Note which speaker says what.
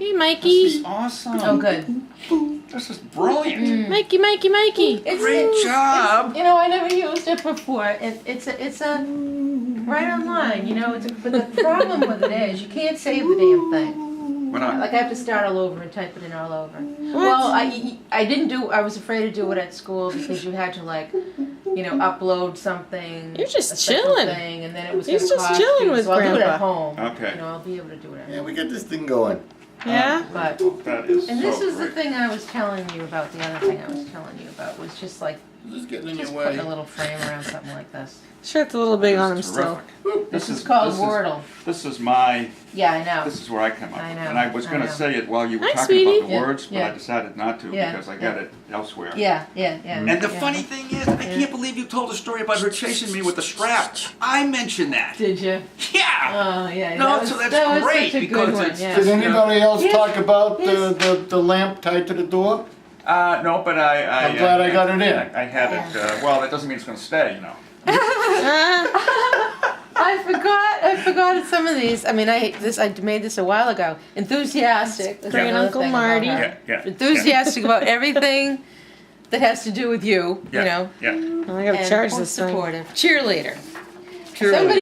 Speaker 1: Hey,
Speaker 2: This
Speaker 1: Mikey.
Speaker 2: is awesome.
Speaker 3: Oh, good.
Speaker 2: This is brilliant.
Speaker 1: Mikey.
Speaker 2: Great job.
Speaker 3: You know, I never used it before. It's a right online. You know, but the problem with it is you can't save the damn thing.
Speaker 2: Why not?
Speaker 3: Like I have to start all over and type it in all over. Well, I didn't do. I was afraid to do it at school because you had to upload something.
Speaker 1: You're just
Speaker 3: a special
Speaker 1: chilling.
Speaker 3: Thing, and then it was
Speaker 1: He's
Speaker 3: gonna
Speaker 1: just
Speaker 3: cost
Speaker 1: chilling
Speaker 3: you,
Speaker 1: with
Speaker 3: so I'll do it
Speaker 1: Grandpa.
Speaker 3: at home.
Speaker 2: Okay.
Speaker 3: You know, I'll be able to do it at
Speaker 4: Yeah,
Speaker 3: home.
Speaker 4: we get this thing going.
Speaker 1: Yeah?
Speaker 3: But
Speaker 2: That is
Speaker 3: and
Speaker 2: so
Speaker 3: this is the
Speaker 2: great.
Speaker 3: thing I was telling you about. The other thing I was telling you about was just like
Speaker 4: Just getting in
Speaker 3: just
Speaker 4: your
Speaker 3: putting
Speaker 4: way.
Speaker 3: a little frame around something like this.
Speaker 1: Sure, it's a little big on him
Speaker 2: This is
Speaker 1: still.
Speaker 2: terrific.
Speaker 3: This is called Wordle.
Speaker 2: This is my.
Speaker 3: Yeah, I know.
Speaker 2: This is where I come up
Speaker 3: I
Speaker 2: with.
Speaker 3: know,
Speaker 2: And I was
Speaker 3: I
Speaker 2: going
Speaker 3: know.
Speaker 2: to say it while you were
Speaker 1: Hi,
Speaker 2: talking
Speaker 1: sweetie.
Speaker 2: about the
Speaker 3: Yeah,
Speaker 2: words, but
Speaker 3: yeah.
Speaker 2: I decided not to
Speaker 3: Yeah,
Speaker 2: because I
Speaker 3: yeah.
Speaker 2: got it elsewhere.
Speaker 3: Yeah.
Speaker 2: And the
Speaker 3: yeah.
Speaker 2: funny thing is, I can't believe you told a story about her chasing me with the strap. I mentioned that.
Speaker 3: Did you?
Speaker 2: Yeah.
Speaker 3: Oh, yeah.
Speaker 2: No,
Speaker 3: that was,
Speaker 2: so that's
Speaker 3: that was
Speaker 2: great
Speaker 3: such a
Speaker 2: because
Speaker 3: good one.
Speaker 2: it's
Speaker 3: Yeah.
Speaker 4: Did anybody else
Speaker 3: Yes.
Speaker 4: talk about
Speaker 3: Yes.
Speaker 4: the lamp tied to the door?
Speaker 2: No, but I.
Speaker 4: I'm glad I got it in.
Speaker 2: I had it. Well, that doesn't mean it's going to stay, you know.
Speaker 3: I forgot some of these. I mean, I made this a while ago. Enthusiastic. That's
Speaker 1: Great
Speaker 3: another
Speaker 1: Uncle
Speaker 3: thing about
Speaker 1: Marty.
Speaker 3: her.
Speaker 2: Yeah.
Speaker 3: Enthusiastic about everything that has to do with you.
Speaker 2: Yeah.
Speaker 3: You know.
Speaker 2: Yeah.
Speaker 1: I gotta
Speaker 3: And
Speaker 1: charge
Speaker 3: most
Speaker 1: this thing.
Speaker 3: supportive. Cheerleader.
Speaker 2: Cheerleader.
Speaker 3: Somebody